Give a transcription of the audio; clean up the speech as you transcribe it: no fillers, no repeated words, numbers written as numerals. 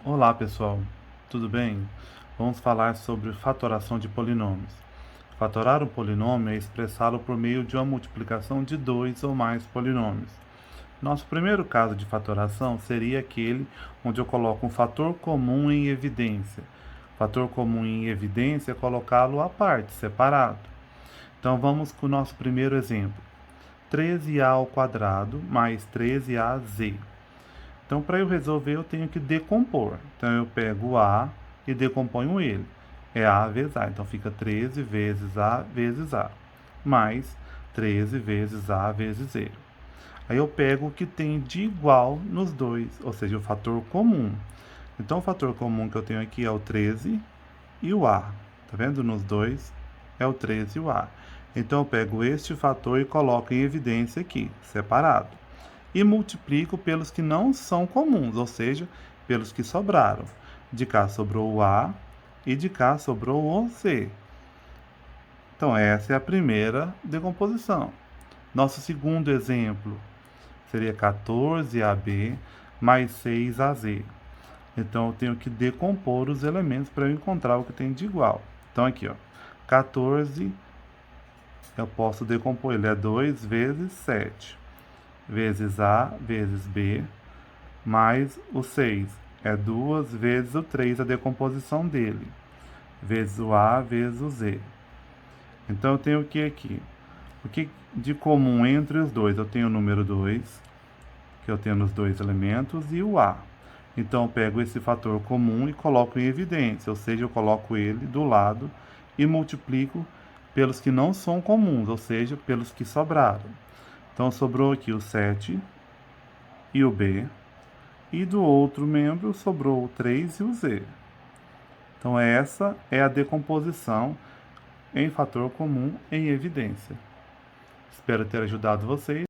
Olá pessoal, tudo bem? Vamos falar sobre fatoração de polinômios. Fatorar um polinômio é expressá-lo por meio de uma multiplicação de dois ou mais polinômios. Nosso primeiro caso de fatoração seria aquele onde eu coloco um fator comum em evidência. Fator comum em evidência é colocá-lo à parte, separado. Então vamos com o nosso primeiro exemplo. 13a ao quadrado mais 13az. Então, para eu resolver, eu tenho que decompor. Então, eu pego o A e decomponho ele. É A vezes A. Então, fica 13 vezes A vezes A. Mais 13 vezes A vezes zero. Aí, eu pego o que tem de igual nos dois, ou seja, o fator comum. Então, o fator comum que eu tenho aqui é o 13 e o A. Tá vendo? Nos dois é o 13 e o A. Então, eu pego este fator e coloco em evidência aqui, separado. E multiplico pelos que não são comuns, ou seja, pelos que sobraram. De cá sobrou o A e de cá sobrou o C. Então, essa é a primeira decomposição. Nosso segundo exemplo seria 14AB mais 6AZ. Então, eu tenho que decompor os elementos para eu encontrar o que tem de igual. Então, aqui, ó, 14, eu posso decompor ele, é 2 vezes 7, vezes A, vezes B, mais o 6, é 2 vezes o 3, a decomposição dele, vezes o A, vezes o Z. Então, eu tenho o que aqui? O que de comum entre os dois? Eu tenho o número 2, que eu tenho nos dois elementos, e o A. Então, eu pego esse fator comum e coloco em evidência, ou seja, eu coloco ele do lado e multiplico pelos que não são comuns, ou seja, pelos que sobraram. Então, sobrou aqui o 7 e o B, e do outro membro sobrou o 3 e o Z. Então, essa é a decomposição em fator comum em evidência. Espero ter ajudado vocês.